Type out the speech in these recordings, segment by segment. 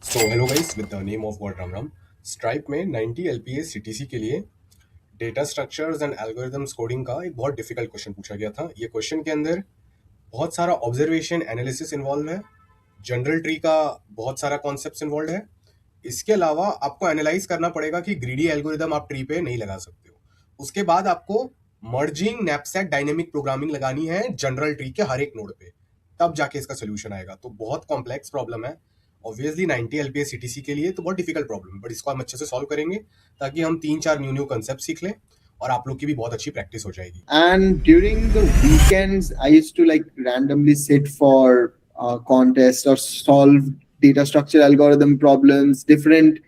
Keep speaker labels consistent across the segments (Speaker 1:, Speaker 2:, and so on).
Speaker 1: So hello guys with the name of God Ram Ram. Stripe में 90 LPA CTC के लिए data structures and algorithms coding का एक बहुत डिफिकल्ट क्वेश्चन पूछा गया था। ये क्वेश्चन के अंदर बहुत सारा ऑब्जर्वेशन एनालिसिस इन्वॉल्व है, जनरल ट्री का बहुत सारा कॉन्सेप्ट्स इन्वॉल्व है। इसके अलावा आपको एनालाइज करना पड़ेगा कि ग्रीडी एल्गोरिदम आप ट्री पे नहीं लगा सकते हो। उसके बाद आपको मर्जिंग नैपसैक डायनेमिक प्रोग्रामिंग लगानी है जनरल ट्री के हर एक नोड पे, तब जाके इसका सोल्यूशन आएगा। तो बहुत कॉम्प्लेक्स प्रॉब्लम है। ऑब्वियसली 90 एलपीएस सीटीसी के लिए तो बहुत डिफिकल्ट प्रॉब्लम है, बट इसको हम अच्छे से सॉल्व करेंगे ताकि हम 3-4 न्यू न्यू कंसेप्ट सीख लें और आप लोग की भी बहुत अच्छी प्रैक्टिस हो जाएगी।
Speaker 2: And during the weekends, I used to like randomly sit for contests or solve data structure algorithm problems, different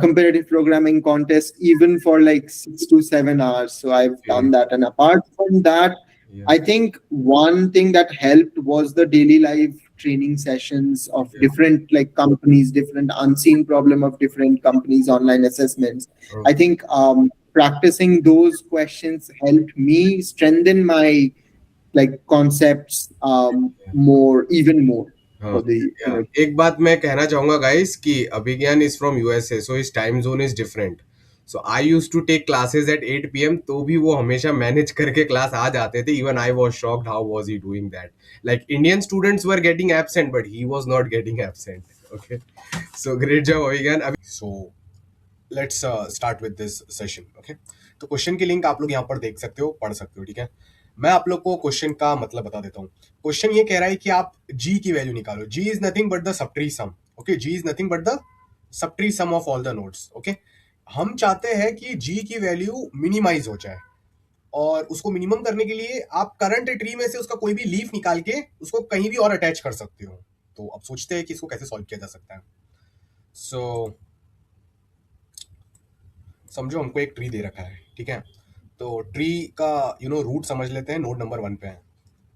Speaker 2: competitive programming contests, even for like 6 to 7 hours. So I've done that. And apart from that, I think one thing that helped was the daily life training sessions of different like companies, different unseen problem of different companies, online assessments. I think practicing those questions helped me strengthen my like concepts more, even more
Speaker 1: हाँ,
Speaker 2: for the
Speaker 1: एक बात मैं कहना चाहूंगा guys कि Abhigyan is from USA, so इस time zone is different. So I use to take classes at 8 PM, तो भी वो हमेशा मैनेज करके क्लास आ जाते थे। Even I was shocked how was he doing that. Like Indian students were getting absent but he was not getting absent. Okay, so great job Abhigyan. अभी so let's start with this session. Okay, तो question की link आप लोग यहाँ पर देख सकते हो, पढ़ सकते हो, ठीक है। मैं आप लोग को क्वेश्चन का मतलब बता देता हूँ। क्वेश्चन ये कह रहा है कि आप जी की वैल्यू निकालो। G is nothing but the subtree sum. Okay, G is nothing but the subtree sum of all the nodes. Okay, हम चाहते हैं कि जी की वैल्यू मिनिमाइज हो जाए, और उसको मिनिमम करने के लिए आप करंट ट्री में से उसका कोई भी लीफ निकाल के उसको कहीं भी और अटैच कर सकते हो। तो अब सोचते हैं कि इसको कैसे सॉल्व किया जा सकता है। सो समझो हमको एक ट्री दे रखा है, ठीक है। तो ट्री का रूट समझ लेते हैं, नोड नंबर 1 पे है,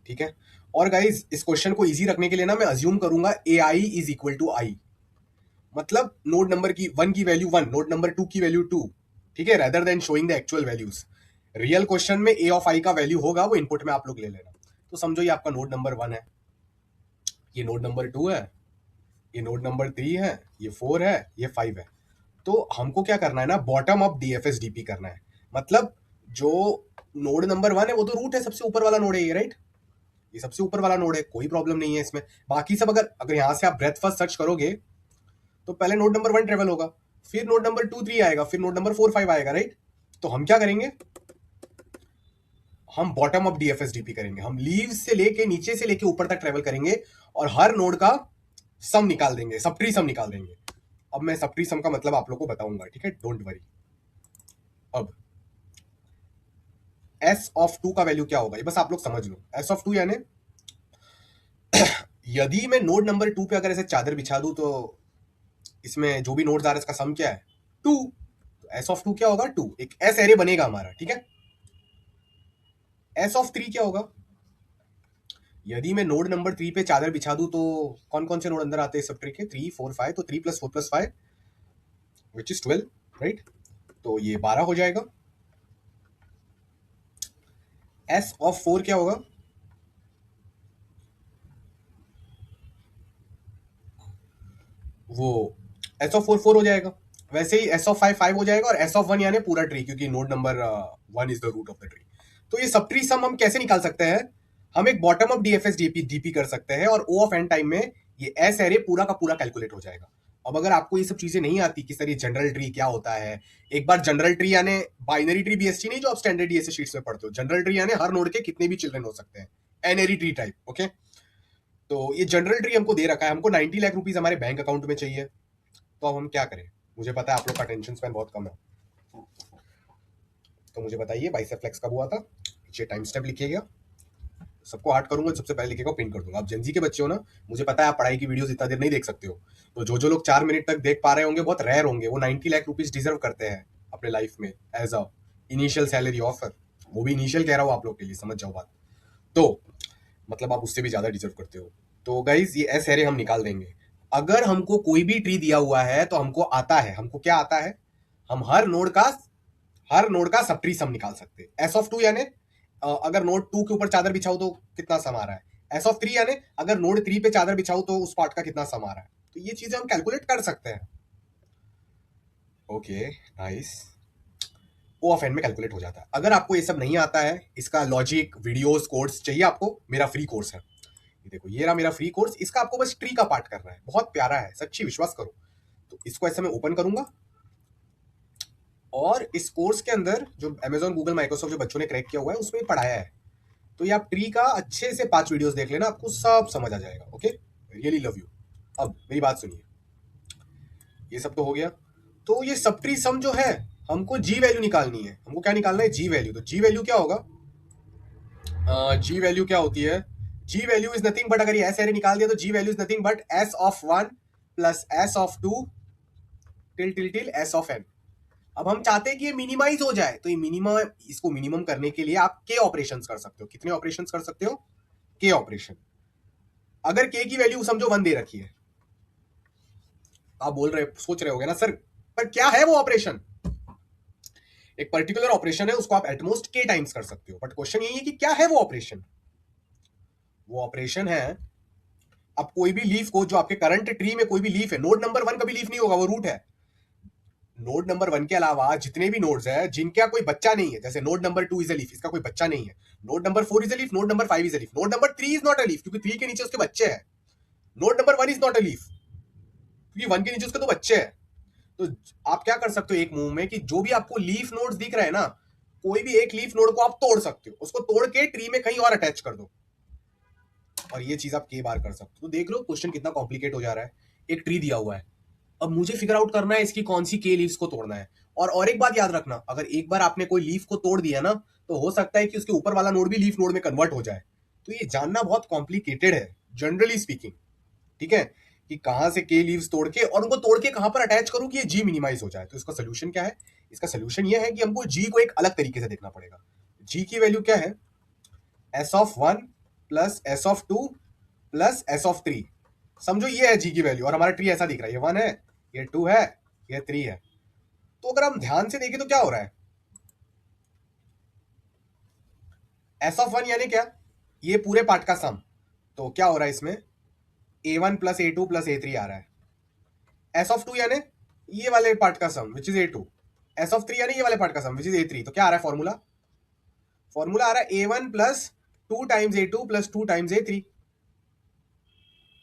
Speaker 1: ठीक है। और गाइज इस क्वेश्चन को इजी रखने के लिए ना मैं अज्यूम करूंगा ए आई इज इक्वल टू आई। मतलब नोड नंबर की 1 की वैल्यू 1, नोड नंबर 2 की वैल्यू 2, ठीक है, rather than showing the actual values. Real question में ए ऑफ आई का वैल्यू होगा, वो इनपुट में आप लोग ले लेना। तो समझो ये आपका नोड नंबर 1 है, ये नोड नंबर 2 है, ये नोड नंबर 3 है, ये 4 है, ये 5 है। तो हमको क्या करना है ना, बॉटम अप डीएफएस डीपी करना है। मतलब जो नोड नंबर 1 है वो तो रूट है, सबसे ऊपर वाला नोड है ये, राइट। ये सबसे ऊपर वाला नोड है, कोई प्रॉब्लम नहीं है इसमें। बाकी सब अगर अगर यहां से आप ब्रेथ फर्स्ट सर्च करोगे तो पहले नोड नंबर 1 ट्रेवल होगा, फिर नोड नंबर 2 3 आएगा, फिर नोड नंबर 4 5 आएगा, राइट। तो हम क्या करेंगे, हम बॉटम अप डीएफएस डीपी करेंगे। हम लीव्स से लेके नीचे से लेके ऊपर तक ट्रेवल करेंगे और हर नोड का सम निकाल देंगे, सबट्री सम निकाल देंगे। अब मैं सबट्री सम का मतलब आप लोग को बताऊंगा, ठीक है, डोंट वरी। अब एस ऑफ 2 का वैल्यू क्या होगा ये बस आप लोग समझ लो। एस ऑफ 2 यानी यदि मैं नोड नंबर 2 पे अगर ऐसे चादर बिछा दूं तो इसमें जो भी नोड्स आ रहे हैं इसका सम क्या है, 2। तो एस ऑफ 2 क्या होगा, 2। एक एस एरे बनेगा हमारा, ठीक है। एस ऑफ 3 क्या होगा, यदि मैं नोड नंबर 3 पे चादर बिछा दूं तो कौन कौन से नोड अंदर आते हैं सब ट्री के, 3 4 5, तो 3 + 4 + 5 विच इज 12, राइट। तो ये 12 हो जाएगा। एस ऑफ 4 क्या होगा, वो एस ऑफ 4 4 हो जाएगा। वैसे ही एस ऑफ 5 5 हो जाएगा, और एस ऑफ 1 यानी पूरा ट्री, क्योंकि node number 1 is the root of the tree. तो ये सब ट्री सम हम कैसे निकाल सकते हैं, हम एक बॉटम अप डीएफएस डीपी कर सकते हैं, और ओ ऑफ एन टाइम में ये एस एरे पूरा का पूरा कैलकुलेट हो जाएगा। अब अगर आपको ये सब चीजें नहीं आती कि सर ये जनरल ट्री क्या होता है, एक बार जनरल ट्री यानी बाइनरी ट्री बीएसटी नहीं जो आप स्टैंडर्ड डीएसए शीट्स में पढ़ते हो, जनरल ट्री यानी हर नोड के कितने भी चिल्ड्रन हो सकते हैं, एनरी ट्री टाइप। ओके, तो ये जनरल ट्री हमको दे रखा है, हमको 90 लाख रुपीज हमारे बैंक अकाउंट में चाहिए। तो अब हम क्या करें, मुझे पता है आप लोग का अटेंशन स्पैन बहुत कम है, तो मुझे बताइए बाइसेप फ्लेक्स कब हुआ था, पीछे टाइम स्टेप लिखिएगा। सबको हार्ड करूंगा, सबसे पहले लिखेगा पिन कर दूंगा। आप जेनजी के बच्चे हो ना, मुझे पता है आप पढ़ाई की वीडियोस इतना देर नहीं देख सकते हो। तो जो जो लोग 4 मिनट तक देख पा रहे होंगे बहुत रेयर होंगे, वो 90 लाख रुपीज डिजर्व करते हैं अपने लाइफ में as a initial salary offer. वो भी इनिशियल कह रहा हूँ आप लोग के लिए, समझ जाओ बात। तो मतलब आप उससे भी ज्यादा डिजर्व करते हो। तो गाइज ये एस एरे हम निकाल देंगे। अगर हमको कोई भी ट्री दिया हुआ है तो हमको आता है, हमको क्या आता है, हम हर नोड का सब ट्री सम निकाल सकते हैं। एस ऑफ 2 यानी अगर नोड 2 के ऊपर चादर बिछाऊ तो कितना सम आ रहा है, एस ऑफ 3 यानी अगर नोड 3 पे चादर बिछाऊ तो उस पार्ट का कितना सम आ रहा है। तो ये चीजें हम कैलकुलेट कर सकते हैं। Okay, nice. O of N में कैलकुलेट हो जाता है। अगर आपको ये सब नहीं आता है, इसका लॉजिक वीडियोस कोर्स चाहिए आपको, मेरा फ्री कोर्स है। ये देखो, ये रहा मेरा फ्री कोर्स। इसका आपको बस ट्री का पार्ट करना है, बहुत प्यारा है, सच्ची विश्वास करो। तो इसको ऐसे मैं ओपन करूंगा और इस कोर्स के अंदर जो Amazon गूगल माइक्रोसॉफ्ट जो बच्चों ने क्रैक किया हुआ है उसमें पढ़ाया है। तो ये आप ट्री का अच्छे से 5 वीडियोस देख लेना, आपको सब समझ आ जाएगा। Okay, really love you. अब मेरी बात सुनिए, ये सब तो हो गया। तो ये सब ट्री सम जो है, हमको जी वैल्यू निकालनी है। हमको क्या निकालना है? G value. तो जी वैल्यू क्या होगा? जी वैल्यू क्या होती है? G value is nothing but, अगर ये एस एरे निकाल दिया तो G value is nothing but S of one plus S of two till till till S of N. अब हम चाहते हैं कि ये मिनिमाइज हो जाए, तो ये मिनिमम, इसको मिनिमम करने के लिए आप के ऑपरेशंस कर सकते हो। कितने ऑपरेशंस कर सकते हो? के ऑपरेशन। अगर के की वैल्यू समझो 1 दे रखी है, आप बोल रहे, सोच रहे होगे ना सर, पर क्या है वो ऑपरेशन? एक पर्टिकुलर ऑपरेशन है, उसको आप एटमोस्ट के टाइम्स कर सकते हो, बट क्वेश्चन यही है कि क्या है वो ऑपरेशन? वो ऑपरेशन है, अब कोई भी लीफ को, जो आपके करंट ट्री में कोई भी लीफ है, नोड नंबर 1 कभी लीफ नहीं होगा, वो रूट है। नोड नंबर 1 के अलावा जितने भी नोड्स है जिनका कोई बच्चा नहीं है, जैसे node number 2 is a leaf, इसका कोई बच्चा नहीं है। Node number 4 is a leaf, node number 5 is a leaf, node number 3 is not a leaf क्योंकि 3 के नीचे उसके बच्चे हैं। Node number 1 is not a leaf क्योंकि 1 के नीचे उसके तो बच्चे हैं। तो आप क्या कर सकते हो एक मूव में, कि जो भी आपको लीफ नोड्स दिख रहे हैं ना, कोई भी एक लीफ नोड को आप तोड़ सकते हो, उसको तोड़ के ट्री में कहीं और अटैच कर दो, और ये चीज आप के बार कर सकते हो। तो देख लो क्वेश्चन कितना कॉम्प्लिकेट हो जा रहा है। एक ट्री दिया हुआ है, अब मुझे फिगर आउट करना है इसकी कौन सी के लीव्स को तोड़ना है। और एक बात याद रखना, अगर एक बार आपने कोई लीफ को तोड़ दिया ना, तो हो सकता है कि उसके ऊपर वाला नोड भी लीफ नोड में कन्वर्ट हो जाए। तो ये जानना बहुत कॉम्प्लिकेटेड है जनरली स्पीकिंग, ठीक है, कि कहां से के लीव्स तोड़ के और उनको तोड़ के कहां पर अटैच करूं कि ये जी मिनिमाइज हो जाए। तो इसका सोल्यूशन क्या है? इसका सोल्यूशन ये है कि हमको जी को एक अलग तरीके से देखना पड़ेगा। जी की वैल्यू क्या है? S of one plus S of two plus S of three. समझो ये है जी की वैल्यू, और हमारा ट्री ऐसा दिख रहा है, ये 1 है, ये 2 है, ये 3 है। तो अगर हम ध्यान से देखें तो क्या हो रहा है? एस ऑफ वन यानी क्या? ये पूरे पार्ट का सम। तो क्या हो रहा है इसमें? A1 plus A2 plus A3 आ रहा है। एस ऑफ टू यानी ये वाले पार्ट का sum which is A2। S of three यानी ये वाले पार्ट का सम विच इज A3। तो क्या आ रहा है फॉर्मूला? फॉर्मूला आ रहा है A1 plus 2 times A2 plus 2 times A3।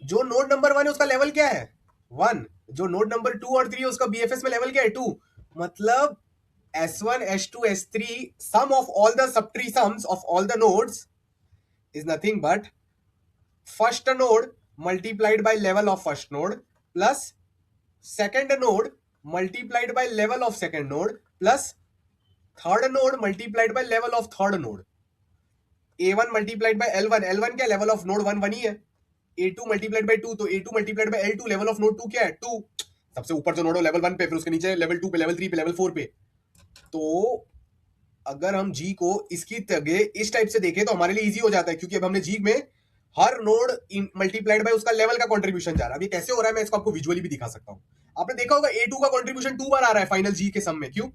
Speaker 1: जो नोड नंबर 1 है उसका लेवल क्या है? 1। जो नोड नंबर 2 और 3 है उसका BFS में लेवल क्या है? 2। मतलब S1 S2 S3 sum of all the subtree sums of all the nodes is nothing but first node multiplied by level of first node plus second node multiplied by level of second node plus third node multiplied by level of third node। A1 multiplied by L1, L1 क्या? level of node 1 1 ही है। A2 multiplied by 2, तो A2 multiplied by L2, level of node 2 क्या है? 2। सबसे ऊपर जो node हो level 1 पे, फिर उसके नीचे लेवल 2 पे, लेवल 3 पे, लेवल 4 पे। तो अगर हम जी को इसकी जगह इस टाइप से देखें तो हमारे लिए इजी हो जाता है, क्योंकि अब हमने जी में हर नोड मल्टीप्लाइड बाय उसका लेवल का कंट्रीब्यूशन जा रहा है। अब ये कैसे हो रहा है मैं इसको आपको विजुअली भी दिखा सकता हूं। आपने देखा होगा A2 का कंट्रीब्यूशन 2 बार आ रहा है फाइनल जी के सम में। क्यों?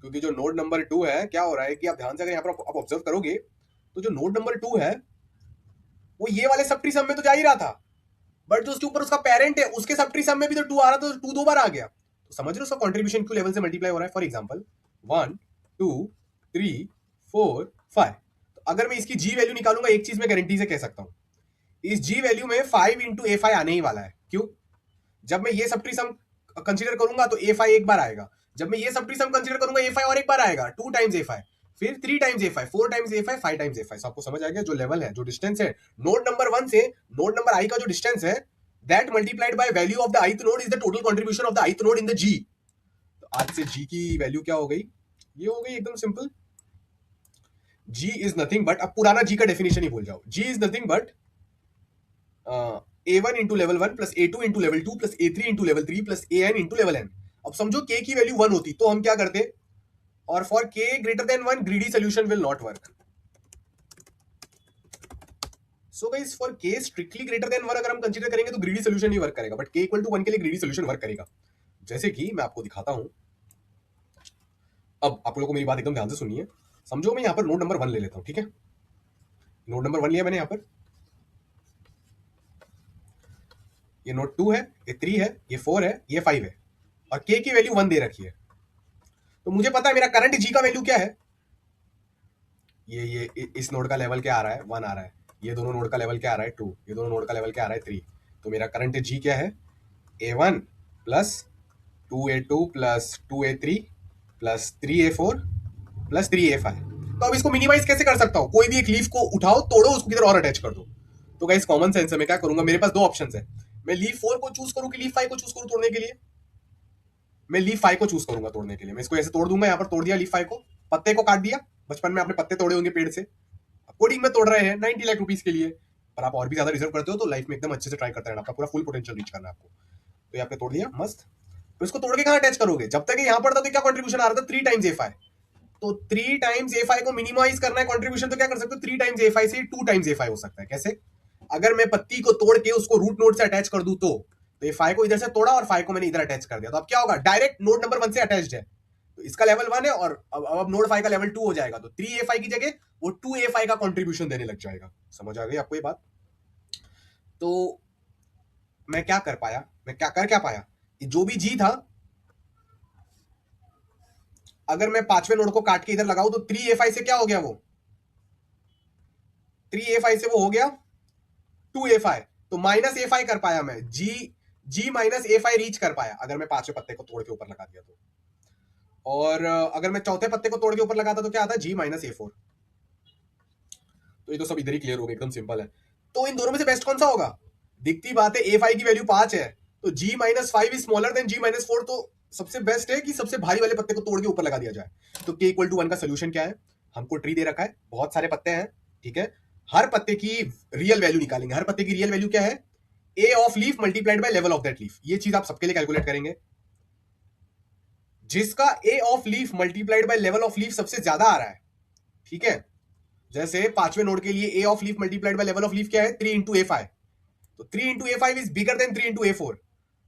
Speaker 1: क्योंकि जो नोड नंबर 2 है, क्या हो रहा है कि आप ध्यान से अगर यहाँ पर आप ऑब्जर्व करोगे, तो जो नोड नंबर 2 है वो ये वाले सब ट्री सम में तो जा ही रहा था, बट जो उसके ऊपर उसका पेरेंट है उसके सब ट्री सम में भी तो 2 आ रहा था, तो 2 दो बार आ गया। तो समझ रहे हो उसका कंट्रीब्यूशन क्यों लेवल से मल्टीप्लाई हो रहा है? For example 1 2 3 4 5। तो अगर मैं इसकी जी वैल्यू निकालूंगा, एक चीज मैं गारंटी से कह सकता हूं, इस जी वैल्यू में 5 इंटू A5 आने ही वाला है। क्यों? जब मैं ये सब ट्री सम कंसिडर करूंगा तो A5 एक बार आएगा, जब मैं ये सब ट्री सम कंसिडर करूंगा A5 और एक बार आएगा, 2 टाइम्स A5, फिर 3 times A5, 4 times A5, 5 times A5। आपको समझ आ गया? जो लेवल है, जो डिस्टेंस है नोड नंबर 1 से नोड नंबर I का जो डिस्टेंस है, that multiplied by value of the ith node is the total contribution of the ith node in the G। तो आज से G की वैल्यू क्या हो गई? ये हो गई एकदम simple, G is nothing but, अब पुराना G का डेफिनेशन ही भूल जाओ, G is nothing but A1 into level 1 plus A2 into level 2 plus A3 into level 3 plus AN into level N। अब समझो K की वैल्यू 1 होती तो हम क्या करते? और for K greater than 1 greedy solution will not work. So guys for K strictly greater than 1 अगर हम कंसीडर करेंगे तो ग्रीडी सोल्यूशन नहीं वर्क करेगा, बट K इक्वल टू 1 के लिए ग्रीडी सोल्यूशन वर्क करेगा। जैसे कि मैं आपको दिखाता हूं, अब आप लोगों को मेरी बात एकदम ध्यान से सुनिए। समझो मैं यहां पर नोड नंबर 1 ले लेता हूं, ठीक है? नोड नंबर 1 लिया मैंने यहां पर, ये नोड 2 है, ये 3 है, ये 4 है, ये 5 है, और के की वैल्यू 1 दे रखी है। तो मुझे पता है मेरा करंट जी का वैल्यू क्या है। इस नोड का लेवल क्या आ रहा है, 1 आ रहा है। ये दोनों नोड का लेवल क्या आ रहा है, 2। ये दोनों नोड का लेवल क्या आ रहा है, 3। तो मेरा करंट जी क्या है, A1 plus 2A2 plus 2A3 plus 3A4 plus 3A5। तो अब इसको मिनिमाइज कैसे कर सकता हूं, कोई भी एक लीफ को उठाओ, तोड़ो, उसको किधर और अटैच कर दो। तो गाइस कॉमन सेंस है, मैं क्या करूंगा, मेरे पास दो ऑप्शन है। मैं लीफ 4 को चूज करूं कि लीफ 5 को चूज करूं तोड़ने के लिए। मैं लीफ 5 को चूज करूंगा तोड़ने के लिए। मैं इसको ऐसे तोड़ दूंगा, यहां पर तोड़ दिया लीफ 5 को, पत्ते को काट दिया। बचपन में आपने पत्ते तोड़े होंगे पेड़ से, कोडिंग में तोड़ रहे हैं 90 लाख रुपीज के लिए। पर आप और भी ज्यादा डिजर्व करते हो तो लाइफ में एकदम अच्छे से ट्राई करते रहना, आपका पूरा फुल पोटेंशियल रीच करना है आपको। तो ये आपने तोड़ दिया, मस्त। तो इसको तोड़ के कहां अटैच करोगे, जब तक यहां पर था तो क्या कंट्रीब्यूशन आ रहा था, 3 टाइम्स A5। तो 3 टाइम्स A5 को मिनिमाइज करना है कंट्रीब्यूशन, तो क्या कर सकते हो, 3 टाइम्स A5 से 2 टाइम्स A5 हो सकता है। कैसे, अगर मैं पत्ती को तोड़ के उसको रूट नोड से अटैच कर दूं तो ये 5 को इधर से तोड़ा और 5 को मैंने इधर अटैच कर दिया, तो अब क्या होगा, डायरेक्ट नोड नंबर 1 से अटैच्ड है। तो इसका लेवल 1 है और अब नोड 5 का लेवल 2 हो जाएगा, तो 3A5 की जगह वो 2A5 का कंट्रीब्यूशन देने लग जाएगा। समझ आ गई आपको ये बात। तो मैं क्या कर पाया, मैं क्या पाया, जो भी जी था, अगर मैं पांचवें नोड को काट के इधर लगाऊं तो 3A5 से क्या हो गया, वो 3A5 से वो हो गया 2A5। तो -A5 कर पाया मैं, जी -A5 रीच कर पाया अगर मैं पांचवें पत्ते को तोड़ के ऊपर लगा दिया तो। और अगर मैं चौथे पत्ते को तोड़ के ऊपर लगाता तो क्या आता, G-A4। तो ये तो सब इधर ही क्लियर हो गया, एकदम सिंपल है। तो इन दोनों में से बेस्ट कौन सा होगा, दिखती बात है, A5 की वैल्यू 5 है, तो G-5 is smaller than G-4, तो सबसे बेस्ट है कि सबसे भारी वाले पत्ते को तोड़ के ऊपर लगा दिया जाए। तो K = 1 का सोल्यूशन क्या है, हमको ट्री दे रखा है, बहुत सारे पत्ते हैं, ठीक है। हर पत्ते की रियल वैल्यू निकालेंगे। हर पत्ते की रियल वैल्यू क्या है, A of leaf multiplied by level of that leaf. ये चीज आप सबके लिए कैलकुलेट करेंगे। जिसका A of leaf multiplied by level of leaf सबसे ज्यादा आ रहा है, ठीक है। जैसे पांचवें नोड के लिए A of leaf multiplied by level of leaf क्या है, 3 × A5। तो 3 × A5 is bigger than 3 × A4।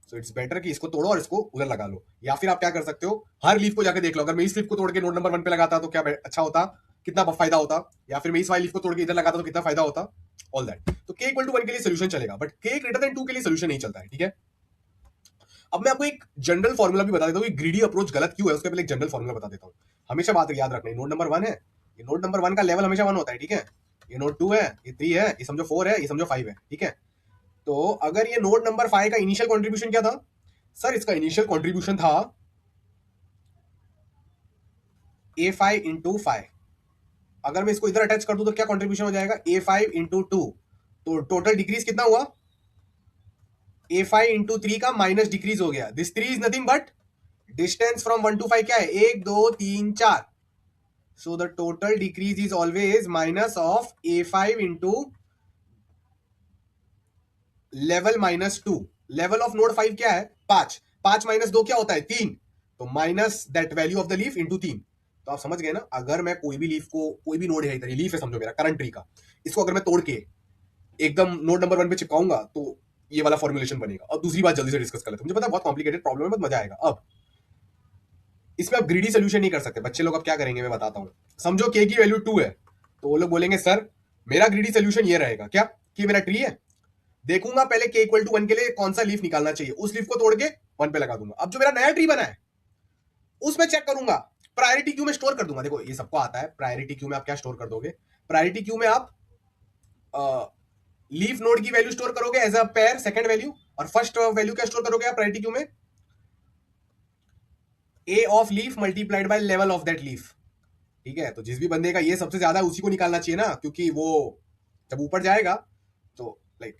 Speaker 1: So it's better कि इसको तोड़ो और इसको उधर लगा लो। या फिर आप क्या कर सकते हो, हर लीफ को जाकर देख लो, अगर मैं इस लीफ को तोड़ के नोड नंबर 1 पे लगाता तो क्या अच्छा होता, कितना फायदा होता, या फिर मैं इस वाली लीफ को तोड़ के इधर लगाता तो कितना फायदा होता, ऑल दैट। तो K = 1 के लिए सोल्यूशन चलेगा, बट K > 2 के लिए सोल्यूशन नहीं चलता है, ठीक है। अब मैं आपको एक जनरल फॉर्मूला भी बता देता हूँ, ग्रीडी अप्रोच गलत क्यों है, उसके पहले एक जनरल फॉर्मूला बता देता हूँ। हमेशा बात याद रखना, नोड नंबर 1 है, ये नोड नंबर 1 का लेवल हमेशा 1 होता है, ठीक है। ये नोड 2 है, ये 3 है, ये समझो 4 है, ये समझो 5 है, ठीक है। तो अगर ये नोड नंबर 5 का इनिशियल कंट्रीब्यूशन क्या था, सर इसका इनिशियल कंट्रीब्यूशन था A5 × 5। अगर मैं इसको इधर अटैच कर दूं तो क्या कंट्रीब्यूशन हो जाएगा, A5 × 2। तो टोटल डिक्रीज कितना हुआ, A5 × 3 का माइनस डिक्रीज हो गया। This 3 is nothing but distance from 1 to 5 क्या है, 1 2 3 4। So the total decrease is always minus of A5 × level -2। Level of node 5 क्या है, 5। 5 - 2 क्या होता है, 3। तो minus that value of the leaf × 3। तो आप समझ गए ना, अगर मैं कोई भी लीफ को, कोई भी नोड है इधर, लीफ है समझो मेरा करंट ट्री का, इसको अगर मैं तोड़ के एकदम नोड नंबर 1 पे चिपकाऊंगा तो ये वाला फॉर्मुलेशन बनेगा। अब दूसरी बात जल्दी से डिस्कस कर लेते हैं, मुझे पता है बहुत कॉम्प्लिकेटेड प्रॉब्लम है, बहुत मजा आएगा। अब इसमें आप ग्रीडी सोल्यूशन नहीं कर सकते बच्चे लोग, अब क्या करेंगे मैं बताता हूं। समझो K की वैल्यू 2 है, तो वो लोग बोलेंगे सर मेरा ग्रीडी सोल्यूशन ये रहेगा क्या, कि मेरा ट्री है, देखूंगा पहले K = 1 के लिए कौन सा लीफ निकालना चाहिए, उस लीफ को तोड़ के 1 पे लगा दूंगा। अब जो मेरा नया ट्री बना है उसमें चेक करूंगा, प्रायोरिटी क्यू में स्टोर कर दूंगा। देखो ये सबको आता है, प्रायोरिटी क्यू में आप क्या स्टोर कर दोगे, प्रायोरिटी क्यू में आप लीफ नोड की वैल्यू स्टोर करोगे as a pair, second value, और फर्स्ट वैल्यू क्या स्टोर करोगे आप प्रायोरिटी क्यू में, A of leaf multiplied by level of that leaf, ठीक है। तो जिस भी बंदे का ये सबसे ज्यादा उसी को निकालना चाहिए ना, क्योंकि वो जब ऊपर जाएगा तो लाइक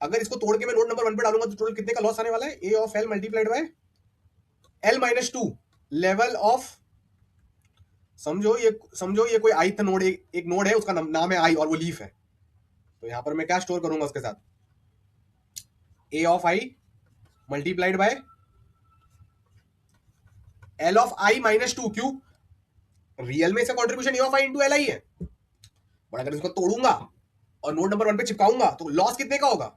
Speaker 1: अगर इसको तोड़ के मैं नोड नंबर 1 पे डालूंगा तो टोटल कितने का लॉस आने वाला है, A of L multiplied by L-2 level of, समझो ये कोई ith नोड, एक नोड है उसका नाम है आई और वो लीफ है। तो यहां पर मैं क्या स्टोर करूंगा उसके साथ, A of I multiplied by L of I -2। क्यों, रियल में इसका contribution A of I into L I है, बट अगर इसको तोड़ूंगा और नोड नंबर 1 पे चिपकाऊंगा तो लॉस कितने का होगा,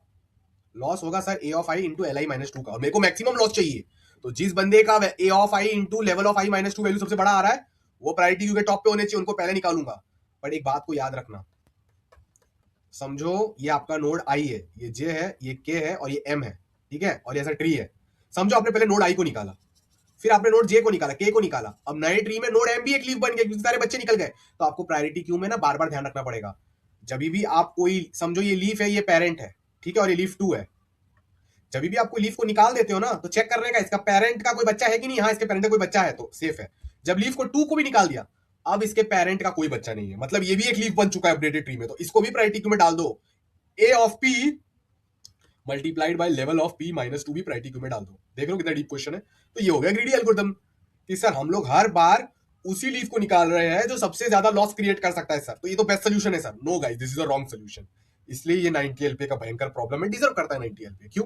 Speaker 1: लॉस होगा sir A of I into L आई -2 का, और मेरे को मैक्सिमम लॉस चाहिए। तो जिस बंदे का A of I into level of I -2 value सबसे बड़ा आ रहा है, वो प्रायोरिटी क्यू के टॉप पे होने चाहिए, उनको पहले निकालूंगा। बट एक बात को याद रखना, समझो ये आपका नोड आई है, ये जे है, ये के है और ये एम है, ठीक है, और ये ऐसा ट्री है। समझो आपने पहले नोड आई को निकाला, फिर आपने नोड जे को निकाला, के को निकाला, अब नए ट्री में नोड एम भी एक लीफ बन गया क्योंकि सारे बच्चे निकल गए। तो आपको प्रायोरिटी क्यू में ना बार बार ध्यान रखना पड़ेगा। जब भी आप कोई, समझो ये लीफ है, ये पेरेंट है, ठीक है, और ये लीफ टू है, जब भी आप कोई लीफ को निकाल देते हो ना तो चेक करने का इसका पेरेंट का कोई बच्चा है कि नहीं। हाँ, इसके पेरेंट का कोई बच्चा है तो सेफ है। जब लीफ को टू को भी निकाल दिया, अब इसके पेरेंट का कोई बच्चा नहीं है, मतलब ये भी एक लीफ बन चुका है अपडेटेड ट्री में, तो इसको भी प्रायोरिटी क्यू में डाल दो। A of P multiplied by level of P minus two भी प्रायोरिटी क्यू में डाल दो। देख लो कितना डीप क्वेश्चन है। तो ये हो गया ग्रीडी एल्गोरिथम कि सर हम लोग हर बार उसी लीफ को निकाल रहे हैं जो सबसे ज्यादा लॉस क्रिएट कर सकता है सर, तो ये तो बेस्ट सोल्यूशन है sir. No guys, this is a wrong solution. इसलिए ये 90 एलपी का भयंकर प्रॉब्लम है, डिजर्व करता है 90 एलपी। क्यों?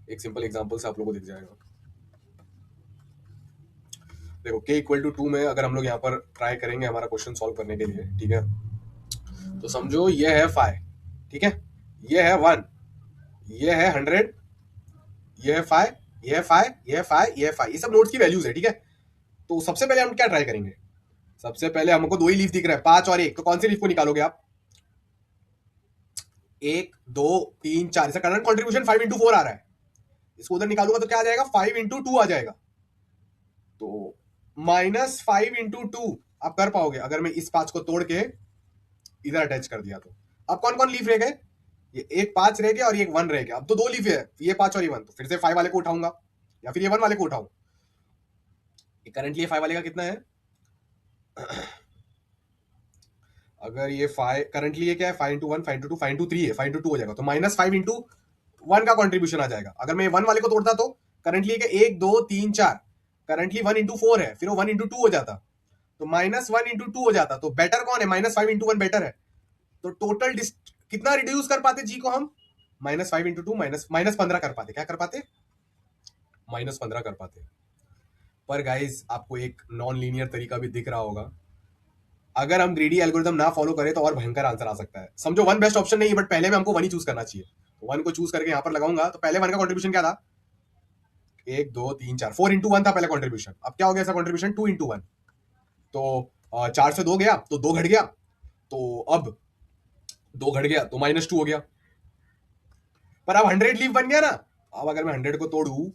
Speaker 1: एक सिंपल एग्जांपल से आप लोगों को दिख जाएगा। देखो k इक्वल टू 2 में अगर हम लोग यहाँ पर ट्राई करेंगे हमारा क्वेश्चन सॉल्व करने के लिए, ठीक है, तो समझो ये है 5, ठीक है, ये है 1, ये है 100, ये है 5, ये है 5, ये है 5, ये है 5, ये सब नोट्स की वैल्यूज है, ठीक है। तो सबसे पहले हम क्या ट्राई करेंगे? सबसे पहले हमको दो ही लीफ दिख रहा है, 5 और 1, तो कौन सी लीफ को निकालोगे आप? 1 2 3 4, इसका करंट कॉन्ट्रीब्यूशन 5 into 4 आ रहा है, इसको उधर निकालूंगा तो क्या आ जाएगा? 5 into 2 आ जाएगा। तो -5 into 2 आप कर पाओगे अगर मैं इस 5 को तोड़ के इधर अटैच कर दिया तो। अब कौन कौन लीफ रह गए? ये एक 5 रह गया और ये एक 1 रह गया। अब तो दो लीफ है, ये 5 और ये 1, तो फिर से 5 वाले को उठाऊंगा या फिर ये 1 वाले को उठाऊं। करंटली ये 5 वाले का कितना है? अगर ये 5 करंटली ये क्या है? 5 into 1 5 into 2 5 into 3 है, 5 into 2 हो जाएगा, तो -5 into 1 का कॉन्ट्रीब्यूशन आ जाएगा। अगर मैं 1 वाले को तोड़ता तो करंटली ये 1 2 3 4, करंटली 1 into 4 है, फिर वो 1 into 2 हो जाता, तो -1 into 2 हो जाता। तो बेटर कौन है? -5 into 1 बेटर है। तो टोटल कितना रिड्यूस कर पाते जी को हम? -5 into 2 -15 कर पाते। क्या कर पाते? -15 कर पाते। पर गाइस आपको एक नॉन लीनियर तरीका भी दिख रहा होगा, अगर हम ग्रीडी एल्गोरिथम ना फॉलो करें तो और भयंकर आंसर आ सकता है। समझो 1 बेस्ट ऑप्शन नहीं है, बट पहले में हमको 1 ही चूज करना चाहिए। तो 1 को चूज करके यहां पर लगाऊंगा, तो पहले 1 का कॉन्ट्रीब्यूशन क्या था? 1 2 3 4, 4 into 1 था पहले कॉन्ट्रीब्यूशन। अब क्या हो गया ऐसा कॉन्ट्रीब्यूशन? 2 into 1। तो 4 से 2 गया तो 2 घट गया, तो अब 2 घट गया तो -2 हो गया। पर अब 100 लीफ बन गया ना। अब अगर मैं 100 को तोड़ू,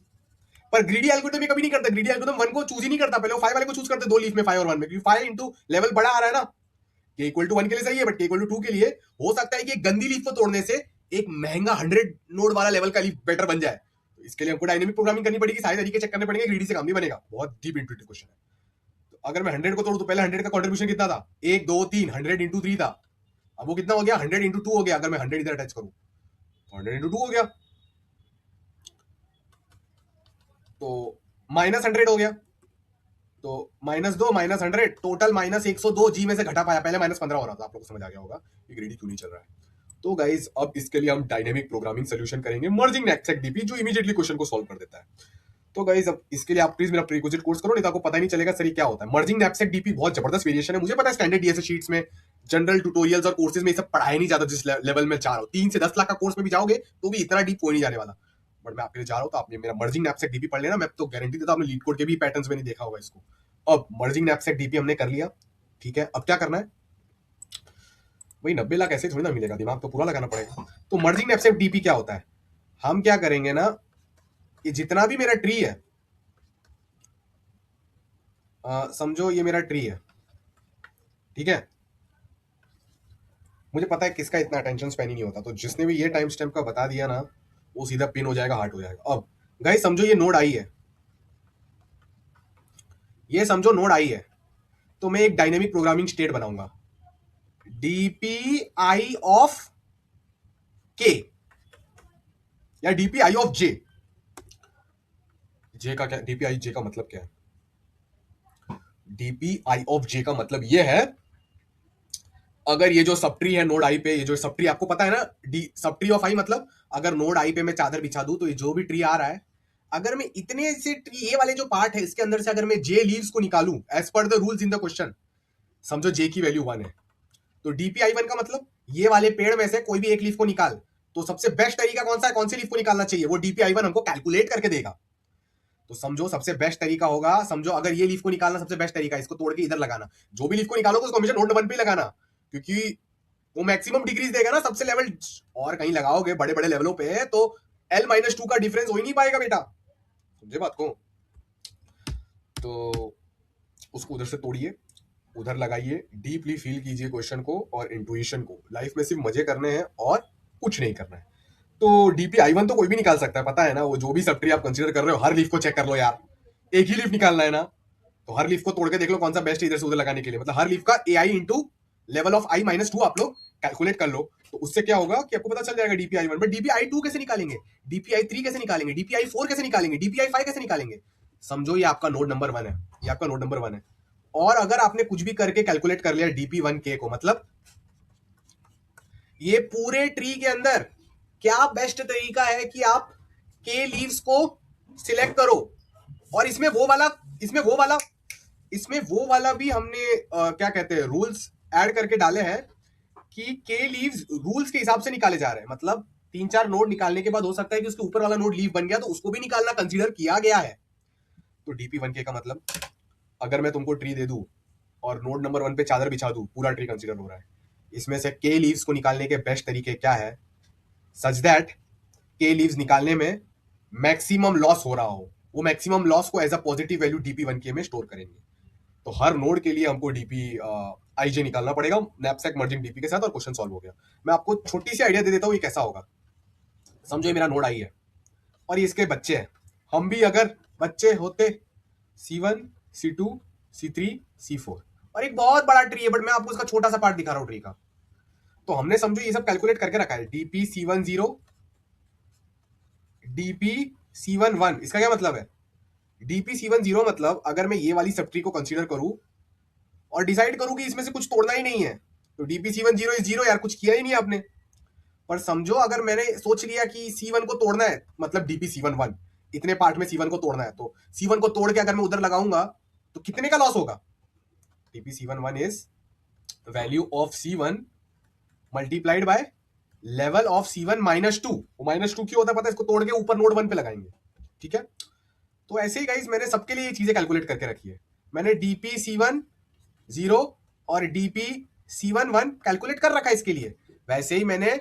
Speaker 1: पर ग्रीडी एल्गोरिथम ये कभी नहीं करता। ग्रीडी एल्गोरिथम 1 को चूज ही नहीं करता, पहले वो 5 वाले को चूज करते, दो लीफ में 5 और 1 में, क्योंकि 5 इंटू लेवल बड़ा आ रहा है ना। के इक्वल टू 1 के लिए सही है, बट के इक्वल टू 2 के लिए हो सकता है कि एक गंदी लीफ को तोड़ने से एक महंगा 100 नोड वाला लेवल का लीफ बेटर बन जाए। तो इसके लिए हमको डायनेमिक प्रोग्रामिंग करनी पड़ेगी, सारे तरीके चेक करने पड़ेंगे, ग्रीडी से काम नहीं बनेगा। बहुत डीप इंटुइटिव क्वेश्चन है। तो अगर मैं 100 को तोड़ू तो पहले 100 का कॉन्ट्रीब्यूशन कितना था? 1 2 3, 100 into 3 था। अब वो कितना हो गया? 100 into 2 हो गया। अगर मैं 100 इधर अटैच करूं तो 100 into 2 हो गया, तो -100 हो गया। तो -2 -100 टोटल -102 जी में से घटा पाया। पहले -15 हो रहा था। आप लोग को समझ आ गया होगा ये ग्रीडी क्यों नहीं चल रहा है। तो गाइज अब इसके लिए हम डायनेमिक प्रोग्रामिंग सोल्यूशन करेंगे, मर्जिंग नेक्सेक डीपी, जो इमीडिएटली क्वेश्चन को सॉल्व कर देता है। तो गाइज अब इसके लिए आप प्लीज मेरा प्रीरिक्विजिट कोर्स करो, नहीं तो आपको पता ही नहीं चलेगा सर ये क्या होता है। मर्जिंग नेक्सेक डीपी बहुत जबरदस्त वेरिएशन है। मुझे पता है स्टैंडर्ड डीएसए शीट्स में, जनरल ट्यूटोरियल्स और कोर्सेज में ये सब पढ़ाया नहीं जाता जिस लेवल में चाह रहा हूँ। 3 से 10 लाख का कोर्स में भी जाओगे तो भी इतना डीप कोई नहीं जाने वाला। बट मैं आपके लिए जा रहा हूँ, तो आपने मेरा मर्जिंग नेक्सेक डीपी पढ़ लेना। मैं तो गारंटी देता हूँ आपने लीड कोड के भी पैटर्न्स में नहीं देखा होगा इसको। अब मर्जिंग नेक्सेक डीपी हमने कर लिया, ठीक है। अब क्या करना है? वही 90 लाख ऐसे थोड़ी ना मिलेगा, दिमाग तो पूरा लगाना पड़ेगा। तो मर्जिंग नेक्सेक डीपी क्या होता है? हम क्या करेंगे ना, ये जितना भी मेरा ट्री है, समझो ये मेरा ट्री है, ठीक है। मुझे पता है किसका इतना अटेंशन स्पैन ही नहीं होता, तो जिसने भी ये टाइम स्टैम्प का बता दिया ना वो सीधा पिन हो जाएगा, हार्ट हो जाएगा। अब गाइस समझो ये नोड आई है, ये समझो नोड आई है, तो मैं एक डायनेमिक प्रोग्रामिंग स्टेट बनाऊंगा, डीपीआई ऑफ के या डीपीआई ऑफ जे। जे का क्या? डीपीआई जे का मतलब क्या है? डीपीआई ऑफ जे का मतलब ये है, अगर ये जो सब ट्री है नोड आई पे, ये जो सब ट्री आपको पता है ना, डी सब ट्री ऑफ आई मतलब अगर नोड आई पे मैं चादर बिछा दूं तो ये जो भी ट्री आ रहा है, अगर मैं इतने से ट्री, ये वाले जो पार्ट है इसके अंदर से अगर मैं जे लीव्स को निकालूं as per the rules in the question, समझो जे की वैल्यू 1 है, तो डीपीआई 1 का मतलब ये वाले पेड़ में से कोई भी एक लीफ को निकाल। तो सबसे बेस्ट तरीका कौन सा है? कौन सी लीफ को निकालना चाहिए? वो डीपीआई 1 हमको कैलकुलेट करके देगा। तो समझो सबसे बेस्ट तरीका होगा, समझो अगर ये लीफ को निकालना सबसे बेस्ट तरीका है, इसको तोड़ के इधर लगाना। जो भी लीफ को निकालोगे उसको हमेशा नोड 1 पे लगाना, क्योंकि वो मैक्सिमम डिक्रीज देगा ना सबसे लेवल, और कहीं लगाओगे बड़े बड़े लेवलों पे तो L-2 का डिफरेंस हो ही नहीं पाएगा बेटा, समझे बात को। तो उसको उधर से तोड़िए, उधर लगाइए, डीपली फील कीजिए क्वेश्चन को और इंट्यूशन को। लाइफ में सिर्फ मजे करने हैं और कुछ नहीं करना है। तो DPI-1 तो कोई भी निकाल सकता है, पता है ना। वो जो भी सब ट्री आप कंसीडर कर रहे हो, हर लीफ को चेक कर लो यार, एक ही लीफ निकालना है ना, तो हर लीफ को तोड़ के देख लो कौन सा बेस्ट है इधर से उधर लगाने के लिए। मतलब हर लीफ का AI into level of I-2 आप लोग कैलकुलेट कर लो, तो उससे क्या होगा कि आपको पता चल जाएगा DPI-1। बट DPI-2 कैसे निकालेंगे, DPI-3 कैसे निकालेंगे, DPI-4 कैसे निकालेंगे, DPI-5 कैसे निकालेंगे। समझो ये आपका नोड नंबर 1 है, ये आपका नोड नंबर 1 है। और अगर आपने कुछ भी करके कैलकुलेट कर लिया DP1K को, मतलब ये पूरे ट्री के अंदर क्या बेस्ट तरीका है कि आप के लीव्स को सिलेक्ट करो। और इसमें वो वाला, इसमें वो वाला, इसमें वो वाला भी हमने क्या कहते हैं रूल्स ऐड करके डाले हैं कि के लीव्स रूल्स के हिसाब से निकाले जा रहे हैं। मतलब 3-4 नोड निकालने के बाद हो सकता है कि उसके ऊपर वाला नोड लीव बन गया, तो उसको भी निकालना कंसीडर किया गया है। तो DP1K का मतलब, अगर मैं तुमको ट्री दे दूं और नोड नंबर 1 पे चादर बिछा दूं, पूरा ट्री कंसीडर हो रहा है। इसमें से के लीव्स को निकालने के बेस्ट तरीके क्या है, सच दैट के लीव्स निकालने में मैक्सिमम लॉस हो रहा हो, वो मैक्सिमम लॉस को as a positive value DP1K में स्टोर करेंगे। तो हर नोड के लिए हमको DPIJ निकालना पड़ेगा नैपसैक मर्जिंग DP के साथ, और क्वेश्चन सॉल्व हो गया। मैं आपको छोटी सी आइडिया दे देता हूँ ये कैसा होगा। समझो ये मेरा नोड आई है और ये इसके बच्चे हैं। हम भी अगर बच्चे होते, C1 C2 C3 C4, और एक बहुत बड़ा ट्री है, बट मैं आपको इसका छोटा सा पार्ट दिखा रहा हूँ ट्री का। तो हमने समझो ये सब कैलकुलेट करके रखा है, DPC10 DPC11। इसका क्या मतलब है, DPC10 मतलब अगर मैं ये वाली सब ट्री को कंसीडर करूं और डिसाइड करूं कि इसमें से कुछ तोड़ना ही नहीं है, तो DPC10 इज जीरो, यार कुछ किया ही नहीं आपने। पर समझो अगर मैंने सोच लिया कि C1 को तोड़ना है, मतलब DPC11 इतने पार्ट में C1 को तोड़ना है, तो C1 को तोड़ के अगर मैं उधर लगाऊंगा तो कितने का लॉस होगा। DPC11 is value of C1 multiplied by level of C1 -2। वो -2 क्यों होता है पता है, इसको तोड़ के ऊपर नोड 1 पे लगाएंगे, ठीक है। तो ऐसे ही गाइस मैंने सबके लिए ये चीजें कैलकुलेट करके रखी है। मैंने DPC10 और DPC11 कैलकुलेट कर रखा है इसके लिए। वैसे ही मैंने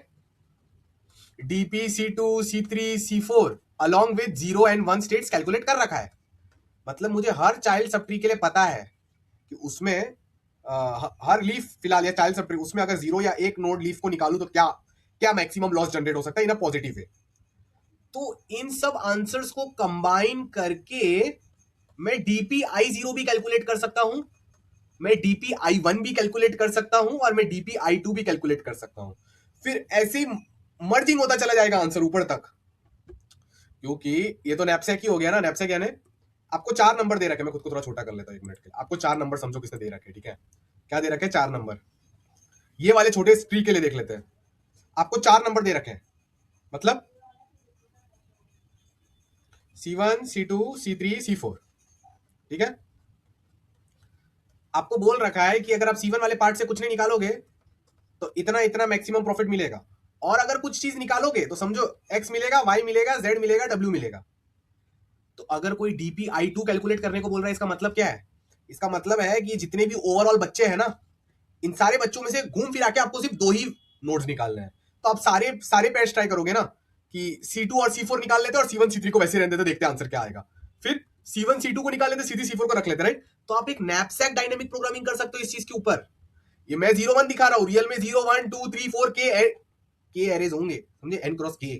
Speaker 1: DPC2 C3 C4 along with 0 and 1 states calculate कर रखा है। मतलब मुझे हर चाइल्ड सब ट्री के लिए पता है कि उसमें हर लीफ फिलहाल या चाइल्ड सब ट्री, उसमें अगर 0 या 1 नोड लीफ को निकालू तो क्या क्या मैक्सिमम लॉस जनरेट हो सकता है इन अ पॉजिटिव वे। तो इन सब आंसर्स को कंबाइन करके मैं DPI0 भी कैलकुलेट कर सकता हूं, मैं DPI1 भी कैलकुलेट कर सकता हूं, और मैं DPI2 भी कैलकुलेट कर सकता हूं। फिर ऐसे मर्जिंग होता चला जाएगा आंसर ऊपर तक, क्योंकि ये तो नैपसैक ही हो गया ना। नैपसैक यानी आपको 4 नंबर दे रखे, मैं खुद को थोड़ा छोटा कर लेता हूं 1 मिनट के लिए। आपको 4 नंबर समझो किसने दे रखे, ठीक है। क्या दे रखे, 4 नंबर। ये वाले छोटे ट्री के लिए देख लेते हैं। आपको 4 नंबर दे रखे हैं, मतलब C1 C2 C3 C4, ठीक है। आपको बोल रखा है कि अगर आप C1 वाले पार्ट से कुछ नहीं निकालोगे तो इतना इतना मैक्सिमम प्रॉफिट मिलेगा, और अगर कुछ चीज निकालोगे तो समझो X मिलेगा, Y मिलेगा, Z मिलेगा, W मिलेगा। तो अगर कोई DPI2 कैलकुलेट करने को बोल रहा है, इसका मतलब क्या है, इसका मतलब है कि जितने भी ओवरऑल बच्चे हैं ना, इन सारे बच्चों में से घूम फिरा के आपको सिर्फ 2 ही नोड्स निकालने हैं। तो आप सारे सारे पेयर्स ट्राई करोगे ना, कि C2 और C4 निकाल लेते और C1 C3 को वैसे रहने देते, देखते आंसर क्या आएगा। फिर C1 C2 को निकाल लेते, C3 C4 को रख लेते, राइट। तो आप एक नैपसैक डायनेमिक प्रोग्रामिंग कर सकते हो इस चीज के ऊपर। ये मैं 0 1 दिखा रहा हूं, रियल में 0 1 2 3 4 के एरेज होंगे, समझे, N क्रॉस K।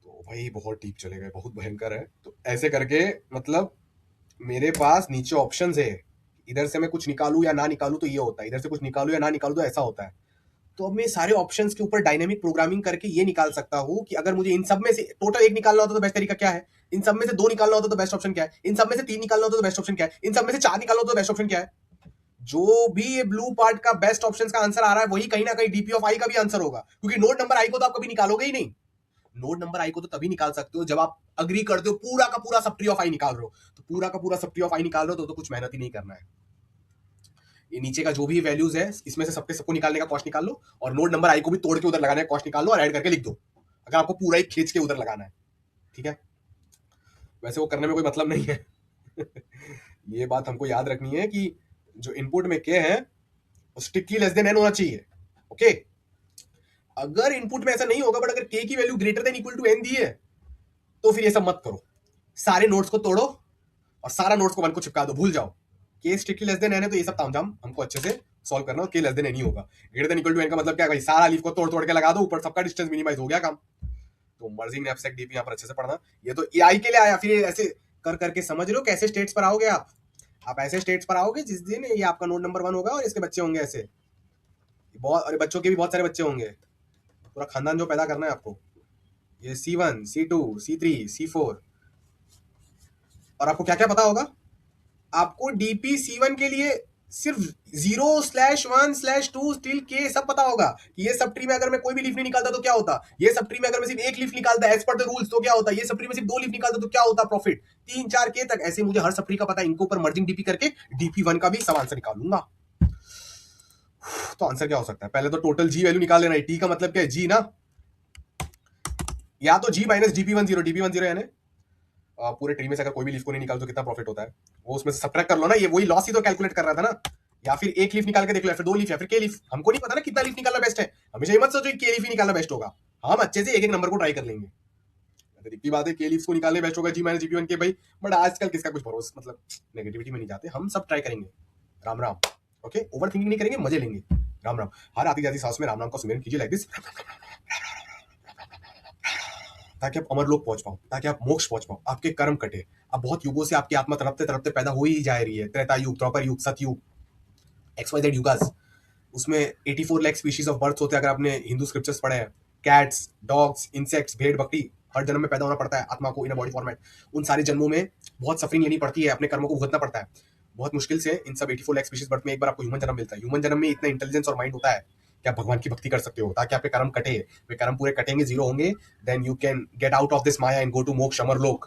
Speaker 1: तो भाई बहुत डीप चले गए, बहुत भयंकर है। तो ऐसे करके मतलब मेरे पास नीचे ऑप्शंस है, इधर से मैं कुछ निकालू या ना निकालू तो ये होता है, इधर से कुछ निकालू या ना निकालू तो ऐसा होता है। तो अब मैं सारे ऑप्शंस के ऊपर डायनेमिक प्रोग्रामिंग करके ये निकाल सकता हूं कि अगर मुझे इन सब में से टोटल 1 निकालना होता तो बेस्ट तरीका क्या है, इन सब में से 2 निकालना होता तो बेस्ट ऑप्शन क्या है, इन सब में से 3 निकालना होता तो बेस्ट ऑप्शन क्या है, इन सब में से 4 निकालना होता तो बेस्ट ऑप्शन क्या है। जो भी ये ब्लू पार्ट का बेस्ट ऑप्शन का आंसर आ रहा है, वही कहीं ना कहीं DP ऑफ आई का भी आंसर होगा, क्योंकि नोड नंबर आई को तो आप कभी निकालोगे ही नहीं। नोड नंबर आई को तो तभी निकाल सकते हो जब आप अग्री करते हो पूरा का पूरा सब ट्री ऑफ आई निकाल रहे हो। तो पूरा का पूरा सब ट्री ऑफ आई निकाल रहे हो तो कुछ मेहनत ही नहीं करना है। ये नीचे का जो भी वैल्यूज है इसमें से सबके सबको निकालने का कॉस्ट निकाल लो, और नोड नंबर आई को भी तोड़ के उधर लगाने का कॉस्ट निकाल लो, और ऐड करके लिख दो अगर आपको पूरा ही खींच के उधर लगाना है, ठीक है। वैसे वो करने में कोई मतलब नहीं है। ये बात हमको याद रखनी है कि जो इनपुट में के है स्ट्रिक्टली लेस देन एन होना चाहिए। ओके, अगर इनपुट में ऐसा नहीं होगा, बट अगर के की value greater than equal to N दी है, तो फिर ये सब मत करो, सारे नोट्स को तोड़ो और सारा नोट्स को वन को चिपका दो, भूल जाओ। के स्ट्रिक्टली लेस देन एन है तो ये सब तामझाम हमको अच्छे से सॉल्व करना, और के लेस देन एन ही होगा। Greater than equal to N का मतलब क्या है भाई, सारा लीफ को तोड़ तोड़ के लगा दो, ऊपर सबका डिस्टेंस मिनिमाइज हो गया काम। तो मर्जिंग नैपसैक डीपी यहाँ पर अच्छे से पढ़ना। ये तो एआई के लिए आया, फिर ऐसे कर करके समझ लो कैसे स्टेट्स पर आओगे आप ऐसे स्टेट्स पर आओगे जिस दिन ये आपका नोड नंबर 1 होगा और इसके बच्चे होंगे ऐसे बहुत, और बच्चों के भी बहुत सारे बच्चे होंगे, पूरा खानदान जो पैदा करना है आपको। ये C1 C2 C3 C4, और आपको क्या क्या पता होगा, आपको डीपी C1 के लिए सिर्फ 0/1/2 स्टिल के सब पता होगा कि ये सब ट्री में अगर मैं कोई भी लीफ नहीं निकालता तो क्या होता, ये सब ट्री में अगर मैं सिर्फ एक लीफ निकालता एज पर द रूल्स तो क्या होता, ये सब ट्री में सिर्फ 2 लीफ निकालता तो क्या होता, प्रॉफिट 3 4 के तक, ऐसे मुझे हर सब ट्री का पता है। इनके ऊपर मर्जिंग डीपी करके DP1 का भी सब आंसर निकालूंगा। तो आंसर क्या हो सकता है, पहले तो टोटल जी वैल्यू निकाल लेना है। टी का मतलब क्या है, जी ना, या तो जी माइनस DP10 यानी पूरे ट्री में से अगर कोई भी लीफ को नहीं निकालो तो कितना प्रॉफिट होता है, वो उसमें से सब्ट्रैक्ट कर लो ना, ये वही लॉस ही तो कैलकुलेट कर रहा था ना। या फिर एक लीफ निकाल के देख लो, या फिर 2 लीफ, या फिर के लीफ, हमको नहीं पता ना कितना लीफ निकालना बेस्ट है। हमेशा ये मत सोचो कि के लीफ ही निकालना बेस्ट होगा, हम अच्छे से एक एक नंबर को ट्राई कर लेंगे। अगर इतनी बात है के लीफ को निकालने बेस्ट होगा जी माइनस DP1 के भाई, बट आजकल किसका कुछ भरोसा, मतलब नेगेटिविटी में नहीं जाते, हम सब ट्राई करेंगे। Ram Ram. Okay, over thinking नहीं करेंगे, मजे लेंगे। राम राम। हर आती जाती सांस में राम नाम का सुमिरन कीजिए लाइक दिस, ताकि आप अमर लोक पहुंच पाओ, ताकि आप मोक्ष पहुंच पाओ, आपके कर्म कटे। अब बहुत युगों से आपकी आत्मा तड़पते तड़पते पैदा हो ही जा रही है, त्रेता युग, द्वापर युग, सतयुग, XYZ युगास, उसमें 84 लाख स्पीशीज ऑफ बर्ड्स होते हैं, अगर आपने हिंदू स्क्रिप्चर्स पढ़े हैं। कैट्स, डॉग्स, इंसेक्ट्स, भेड़ बकरी, हर जन्म में पैदा होना पड़ता है आत्मा को इन अ बॉडी फॉर्मेट। उन सारे जन्मों में बहुत सफरिंग लेनी पड़ती है, अपने कर्मों को भुगतना पड़ता है बहुत मुश्किल से। इन सब 84 लाख स्पीशीज बर्थ में एक बार आपको ह्यूमन जन्म मिलता है। ह्यूमन जन्म में इतना इंटेलिजेंस और माइंड होता है कि आप भगवान की भक्ति कर सकते हो, ताकि आपके कर्म कटे। वे कर्म पूरे कटेंगे, जीरो होंगे, then you can get out of this माया एंड गो टू मोक्ष, अमर लोक,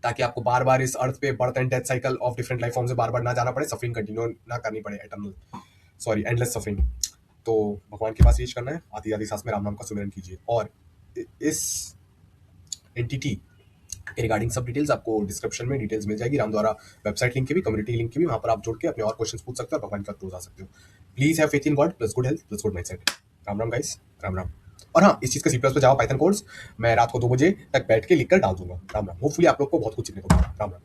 Speaker 1: ताकि आपको बार बार इस अर्थ पे birth and death cycle of different life form से बार बार ना जाना पड़े, सफरिंग कंटिन्यू ना करनी पड़े, एटर्नल, सॉरी एंडलेस सफरिंग। तो भगवान के पास रीच करना है, आती आती सांस में राम नाम का सुमिरन कीजिए। और इस एंटिटी के रिगार्डिंग सब डिटेल्स आपको डिस्क्रिप्शन में डिटेल्स मिल जाएगी, राम द्वारा वेबसाइट लिंक की भी, कम्युनिटी लिंक की भी, वहां पर आप जुड़ के अपने और क्वेश्चंस पूछ सकते हो और भगवान के पास क्लोज आ सकते हो। Please have faith in God plus good health plus good mindset. Ram Ram guys, Ram Ram. और हाँ, इस चीज का C++ जावा पाइथन कोर्स मैं रात को 2 बजे तक बैठ के लिख कर डाल दूंगा। राम राम। होपफुली आप लोग को बहुत कुछ सीखने को मिला। राम राम।